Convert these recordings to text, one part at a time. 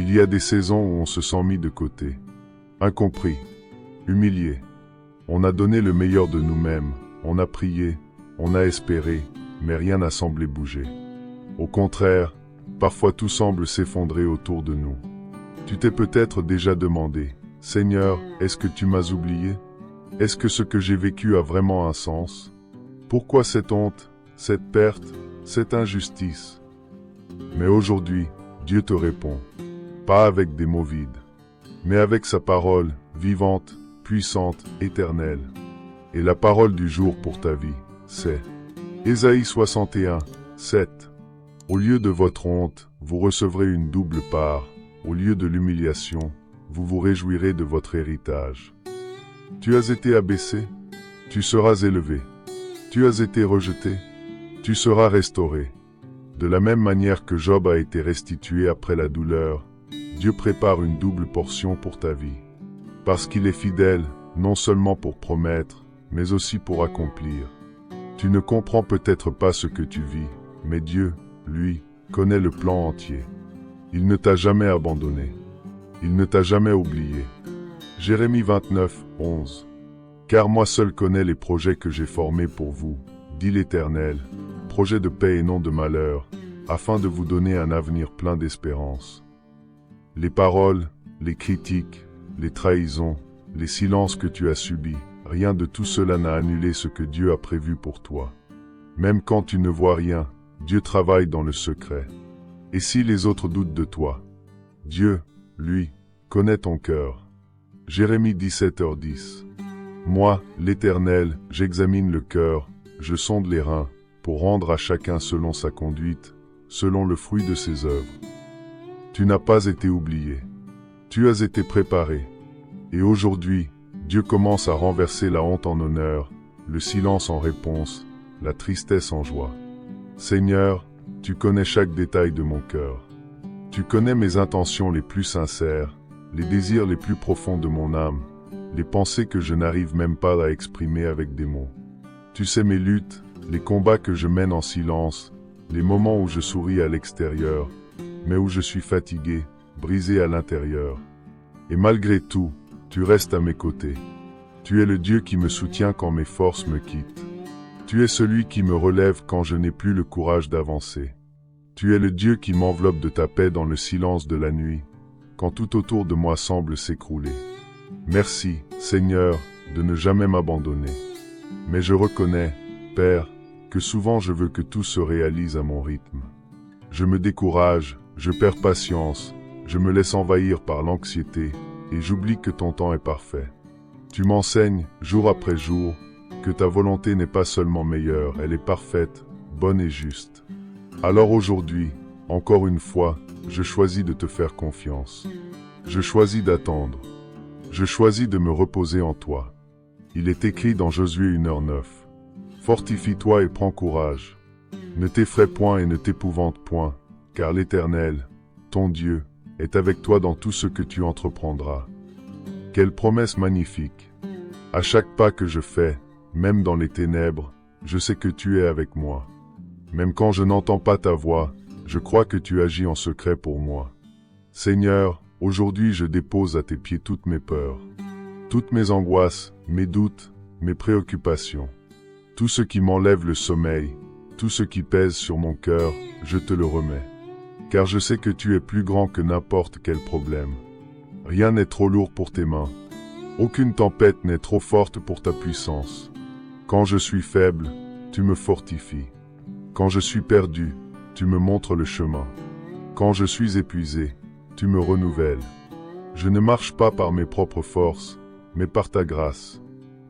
Il y a des saisons où on se sent mis de côté, incompris, humilié. On a donné le meilleur de nous-mêmes, on a prié, on a espéré, mais rien n'a semblé bouger. Au contraire, parfois tout semble s'effondrer autour de nous. Tu t'es peut-être déjà demandé, « Seigneur, est-ce que tu m'as oublié? Est-ce que ce que j'ai vécu a vraiment un sens? Pourquoi cette honte, cette perte, cette injustice ?» Mais aujourd'hui, Dieu te répond, pas avec des mots vides, mais avec sa parole, vivante, puissante, éternelle. Et la parole du jour pour ta vie, c'est Ésaïe 61, 7. Au lieu de votre honte, vous recevrez une double part. Au lieu de l'humiliation, vous vous réjouirez de votre héritage. Tu as été abaissé, tu seras élevé. Tu as été rejeté, tu seras restauré. De la même manière que Job a été restitué après la douleur, Dieu prépare une double portion pour ta vie. Parce qu'il est fidèle, non seulement pour promettre, mais aussi pour accomplir. Tu ne comprends peut-être pas ce que tu vis, mais Dieu, lui, connaît le plan entier. Il ne t'a jamais abandonné. Il ne t'a jamais oublié. Jérémie 29, 11. Car moi seul connais les projets que j'ai formés pour vous, dit l'Éternel, projets de paix et non de malheur, afin de vous donner un avenir plein d'espérance. Les paroles, les critiques, les trahisons, les silences que tu as subis, rien de tout cela n'a annulé ce que Dieu a prévu pour toi. Même quand tu ne vois rien, Dieu travaille dans le secret. Et si les autres doutent de toi, Dieu, lui, connaît ton cœur. Jérémie 17h10. Moi, l'Éternel, j'examine le cœur, je sonde les reins, pour rendre à chacun selon sa conduite, selon le fruit de ses œuvres. Tu n'as pas été oublié. Tu as été préparé. Et aujourd'hui, Dieu commence à renverser la honte en honneur, le silence en réponse, la tristesse en joie. Seigneur, tu connais chaque détail de mon cœur. Tu connais mes intentions les plus sincères, les désirs les plus profonds de mon âme, les pensées que je n'arrive même pas à exprimer avec des mots. Tu sais mes luttes, les combats que je mène en silence, les moments où je souris à l'extérieur, mais où je suis fatigué, brisé à l'intérieur. Et malgré tout, tu restes à mes côtés. Tu es le Dieu qui me soutient quand mes forces me quittent. Tu es celui qui me relève quand je n'ai plus le courage d'avancer. Tu es le Dieu qui m'enveloppe de ta paix dans le silence de la nuit, quand tout autour de moi semble s'écrouler. Merci, Seigneur, de ne jamais m'abandonner. Mais je reconnais, Père, que souvent je veux que tout se réalise à mon rythme. Je me décourage, je perds patience, je me laisse envahir par l'anxiété, et j'oublie que ton temps est parfait. Tu m'enseignes, jour après jour, que ta volonté n'est pas seulement meilleure, elle est parfaite, bonne et juste. Alors aujourd'hui, encore une fois, je choisis de te faire confiance. Je choisis d'attendre. Je choisis de me reposer en toi. Il est écrit dans Josué 1h9. Fortifie-toi et prends courage. Ne t'effraie point et ne t'épouvante point, car l'Éternel, ton Dieu, est avec toi dans tout ce que tu entreprendras. Quelle promesse magnifique! À chaque pas que je fais, même dans les ténèbres, je sais que tu es avec moi. Même quand je n'entends pas ta voix, je crois que tu agis en secret pour moi. Seigneur, aujourd'hui je dépose à tes pieds toutes mes peurs, toutes mes angoisses, mes doutes, mes préoccupations. Tout ce qui m'enlève le sommeil, tout ce qui pèse sur mon cœur, je te le remets. Car je sais que tu es plus grand que n'importe quel problème. Rien n'est trop lourd pour tes mains. Aucune tempête n'est trop forte pour ta puissance. Quand je suis faible, tu me fortifies. Quand je suis perdu, tu me montres le chemin. Quand je suis épuisé, tu me renouvelles. Je ne marche pas par mes propres forces, mais par ta grâce.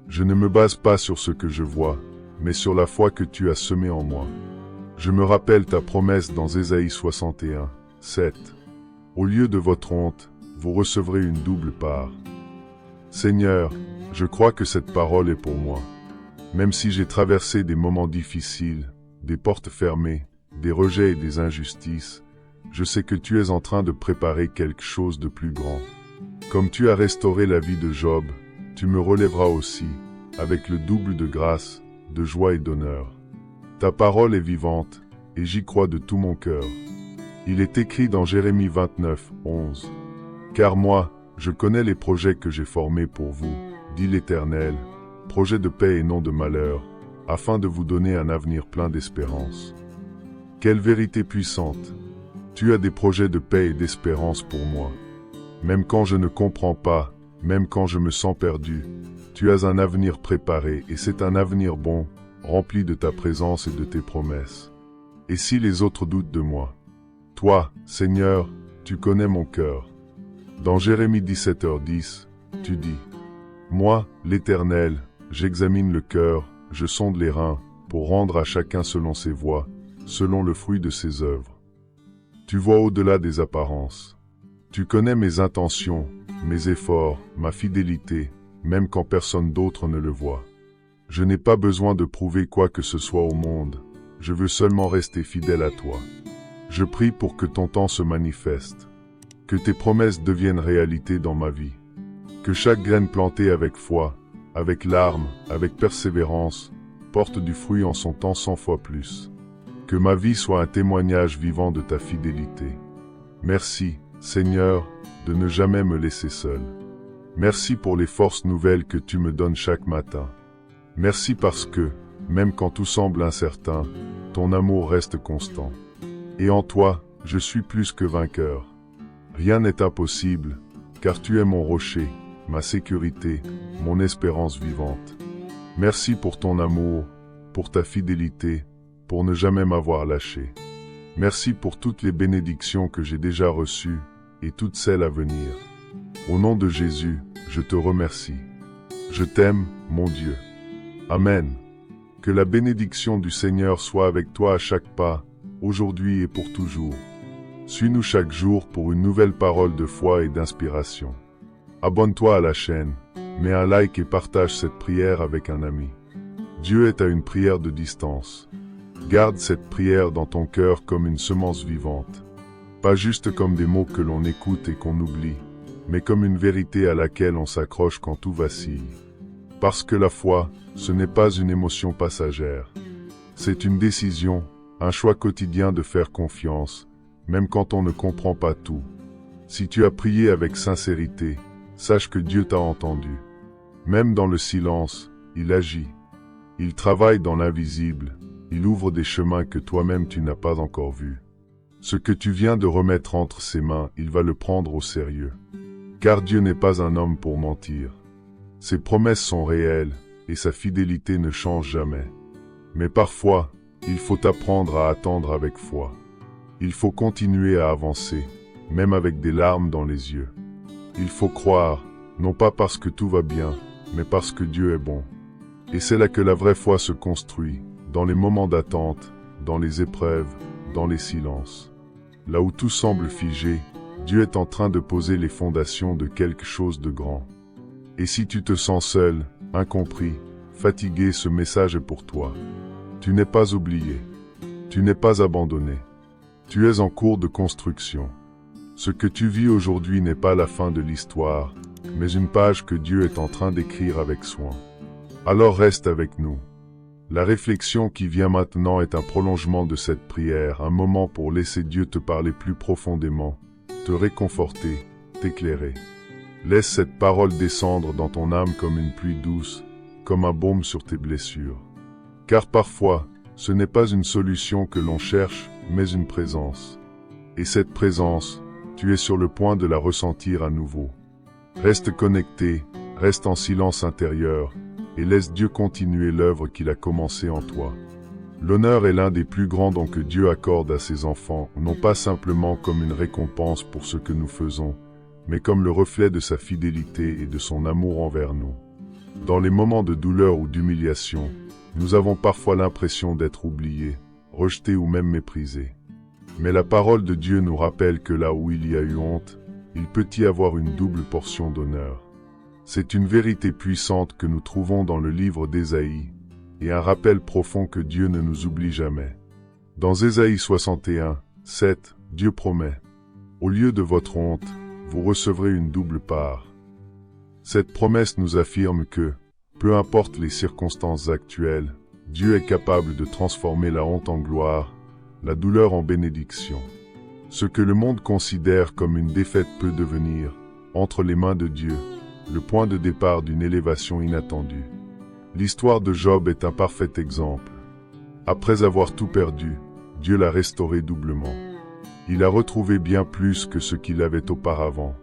Je ne me base pas sur ce que je vois, mais sur la foi que tu as semée en moi. Je me rappelle ta promesse dans Ésaïe 61, 7. Au lieu de votre honte, vous recevrez une double part. Seigneur, je crois que cette parole est pour moi. Même si j'ai traversé des moments difficiles, des portes fermées, des rejets et des injustices, je sais que tu es en train de préparer quelque chose de plus grand. Comme tu as restauré la vie de Job, tu me relèveras aussi, avec le double de grâce, de joie et d'honneur. Ta parole est vivante, et j'y crois de tout mon cœur. Il est écrit dans Jérémie 29, 11. Car moi, je connais les projets que j'ai formés pour vous, dit l'Éternel, projets de paix et non de malheur, afin de vous donner un avenir plein d'espérance. Quelle vérité puissante! Tu as des projets de paix et d'espérance pour moi. Même quand je ne comprends pas, même quand je me sens perdu, tu as un avenir préparé et c'est un avenir bon, rempli de ta présence et de tes promesses. Et si les autres doutent de moi? Toi, Seigneur, tu connais mon cœur. Dans Jérémie 17h10, tu dis, « Moi, l'Éternel, j'examine le cœur, je sonde les reins, pour rendre à chacun selon ses voies, selon le fruit de ses œuvres. » Tu vois au-delà des apparences. Tu connais mes intentions, mes efforts, ma fidélité, même quand personne d'autre ne le voit. Je n'ai pas besoin de prouver quoi que ce soit au monde, je veux seulement rester fidèle à toi. Je prie pour que ton temps se manifeste, que tes promesses deviennent réalité dans ma vie, que chaque graine plantée avec foi, avec larmes, avec persévérance, porte du fruit en son temps 100 fois plus. Que ma vie soit un témoignage vivant de ta fidélité. Merci, Seigneur, de ne jamais me laisser seul. Merci pour les forces nouvelles que tu me donnes chaque matin. Merci parce que, même quand tout semble incertain, ton amour reste constant. Et en toi, je suis plus que vainqueur. Rien n'est impossible, car tu es mon rocher, ma sécurité, mon espérance vivante. Merci pour ton amour, pour ta fidélité, pour ne jamais m'avoir lâché. Merci pour toutes les bénédictions que j'ai déjà reçues et toutes celles à venir. Au nom de Jésus, je te remercie. Je t'aime, mon Dieu. Amen. Que la bénédiction du Seigneur soit avec toi à chaque pas, aujourd'hui et pour toujours. Suis-nous chaque jour pour une nouvelle parole de foi et d'inspiration. Abonne-toi à la chaîne, mets un like et partage cette prière avec un ami. Dieu est à une prière de distance. Garde cette prière dans ton cœur comme une semence vivante. Pas juste comme des mots que l'on écoute et qu'on oublie, mais comme une vérité à laquelle on s'accroche quand tout vacille. Parce que la foi, ce n'est pas une émotion passagère. C'est une décision, un choix quotidien de faire confiance, même quand on ne comprend pas tout. Si tu as prié avec sincérité, sache que Dieu t'a entendu. Même dans le silence, il agit. Il travaille dans l'invisible. Il ouvre des chemins que toi-même tu n'as pas encore vus. Ce que tu viens de remettre entre ses mains, il va le prendre au sérieux. Car Dieu n'est pas un homme pour mentir. Ses promesses sont réelles, et sa fidélité ne change jamais. Mais parfois, il faut apprendre à attendre avec foi. Il faut continuer à avancer, même avec des larmes dans les yeux. Il faut croire, non pas parce que tout va bien, mais parce que Dieu est bon. Et c'est là que la vraie foi se construit. Dans les moments d'attente, dans les épreuves, dans les silences. Là où tout semble figé, Dieu est en train de poser les fondations de quelque chose de grand. Et si tu te sens seul, incompris, fatigué, ce message est pour toi. Tu n'es pas oublié. Tu n'es pas abandonné. Tu es en cours de construction. Ce que tu vis aujourd'hui n'est pas la fin de l'histoire, mais une page que Dieu est en train d'écrire avec soin. Alors reste avec nous. La réflexion qui vient maintenant est un prolongement de cette prière, un moment pour laisser Dieu te parler plus profondément, te réconforter, t'éclairer. Laisse cette parole descendre dans ton âme comme une pluie douce, comme un baume sur tes blessures. Car parfois, ce n'est pas une solution que l'on cherche, mais une présence. Et cette présence, tu es sur le point de la ressentir à nouveau. Reste connecté, reste en silence intérieur, et laisse Dieu continuer l'œuvre qu'il a commencée en toi. L'honneur est l'un des plus grands dons que Dieu accorde à ses enfants, non pas simplement comme une récompense pour ce que nous faisons, mais comme le reflet de sa fidélité et de son amour envers nous. Dans les moments de douleur ou d'humiliation, nous avons parfois l'impression d'être oubliés, rejetés ou même méprisés. Mais la parole de Dieu nous rappelle que là où il y a eu honte, il peut y avoir une double portion d'honneur. C'est une vérité puissante que nous trouvons dans le livre d'Ésaïe, et un rappel profond que Dieu ne nous oublie jamais. Dans Ésaïe 61, 7, Dieu promet « Au lieu de votre honte, vous recevrez une double part ». Cette promesse nous affirme que, peu importe les circonstances actuelles, Dieu est capable de transformer la honte en gloire, la douleur en bénédiction. Ce que le monde considère comme une défaite peut devenir, entre les mains de Dieu, le point de départ d'une élévation inattendue. L'histoire de Job est un parfait exemple. Après avoir tout perdu, Dieu l'a restauré doublement. Il a retrouvé bien plus que ce qu'il avait auparavant.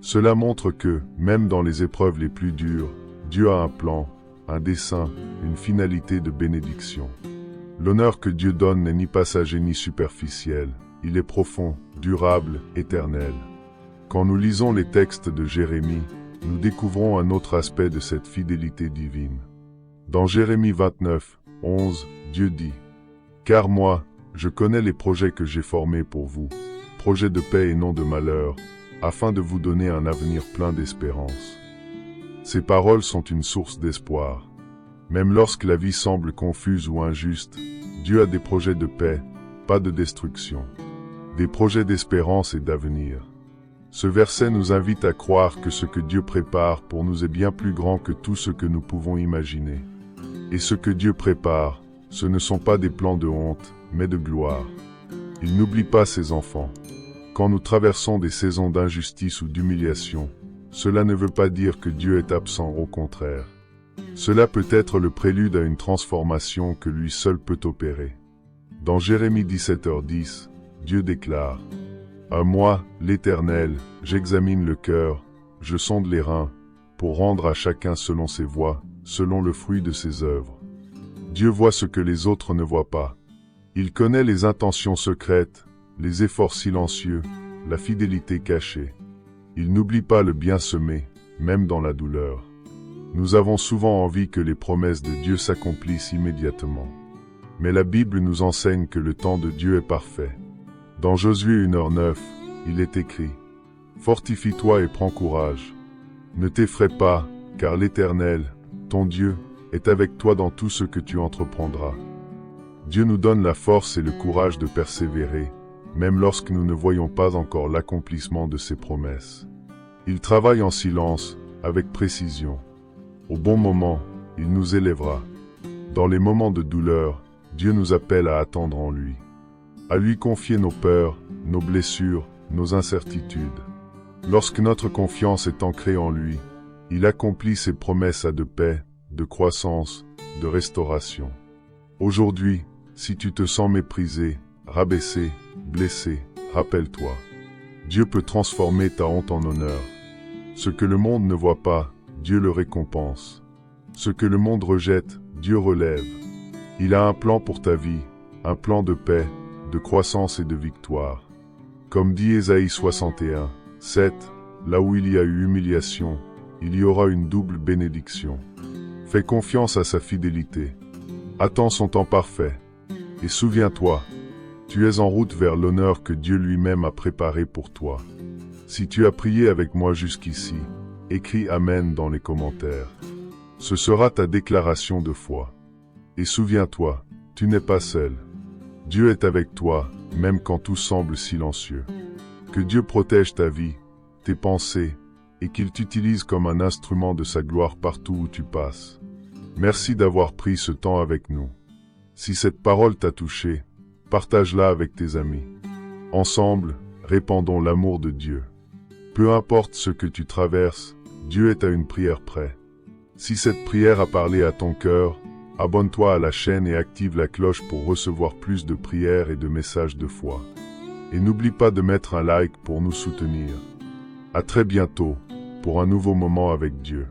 Cela montre que, même dans les épreuves les plus dures, Dieu a un plan, un dessein, une finalité de bénédiction. L'honneur que Dieu donne n'est ni passager ni superficiel, il est profond, durable, éternel. Quand nous lisons les textes de Jérémie, nous découvrons un autre aspect de cette fidélité divine. Dans Jérémie 29, 11, Dieu dit « Car moi, je connais les projets que j'ai formés pour vous, projets de paix et non de malheur, afin de vous donner un avenir plein d'espérance. » Ces paroles sont une source d'espoir. Même lorsque la vie semble confuse ou injuste, Dieu a des projets de paix, pas de destruction. Des projets d'espérance et d'avenir. Ce verset nous invite à croire que ce que Dieu prépare pour nous est bien plus grand que tout ce que nous pouvons imaginer. Et ce que Dieu prépare, ce ne sont pas des plans de honte, mais de gloire. Il n'oublie pas ses enfants. Quand nous traversons des saisons d'injustice ou d'humiliation, cela ne veut pas dire que Dieu est absent, au contraire. Cela peut être le prélude à une transformation que lui seul peut opérer. Dans Jérémie 17h10, Dieu déclare « Moi, l'Éternel, j'examine le cœur, je sonde les reins, pour rendre à chacun selon ses voies, selon le fruit de ses œuvres. » Dieu voit ce que les autres ne voient pas. Il connaît les intentions secrètes, les efforts silencieux, la fidélité cachée. Il n'oublie pas le bien semé, même dans la douleur. Nous avons souvent envie que les promesses de Dieu s'accomplissent immédiatement. Mais la Bible nous enseigne que le temps de Dieu est parfait. Dans Josué 1h9, il est écrit « Fortifie-toi et prends courage. Ne t'effraie pas, car l'Éternel, ton Dieu, est avec toi dans tout ce que tu entreprendras. » Dieu nous donne la force et le courage de persévérer, même lorsque nous ne voyons pas encore l'accomplissement de ses promesses. Il travaille en silence, avec précision. Au bon moment, il nous élèvera. Dans les moments de douleur, Dieu nous appelle à attendre en lui, à lui confier nos peurs, nos blessures, nos incertitudes. Lorsque notre confiance est ancrée en lui, il accomplit ses promesses de paix, de croissance, de restauration. Aujourd'hui, si tu te sens méprisé, rabaissé, blessé, rappelle-toi. Dieu peut transformer ta honte en honneur. Ce que le monde ne voit pas, Dieu le récompense. Ce que le monde rejette, Dieu relève. Il a un plan pour ta vie, un plan de paix, de croissance et de victoire. Comme dit Ésaïe 61, 7, là où il y a eu humiliation, il y aura une double bénédiction. Fais confiance à sa fidélité. Attends son temps parfait. Et souviens-toi, tu es en route vers l'honneur que Dieu lui-même a préparé pour toi. Si tu as prié avec moi jusqu'ici, écris Amen dans les commentaires. Ce sera ta déclaration de foi. Et souviens-toi, tu n'es pas seul. Dieu est avec toi, même quand tout semble silencieux. Que Dieu protège ta vie, tes pensées, et qu'il t'utilise comme un instrument de sa gloire partout où tu passes. Merci d'avoir pris ce temps avec nous. Si cette parole t'a touché, partage-la avec tes amis. Ensemble, répandons l'amour de Dieu. Peu importe ce que tu traverses, Dieu est à une prière près. Si cette prière a parlé à ton cœur, abonne-toi à la chaîne et active la cloche pour recevoir plus de prières et de messages de foi. Et n'oublie pas de mettre un like pour nous soutenir. À très bientôt, pour un nouveau moment avec Dieu.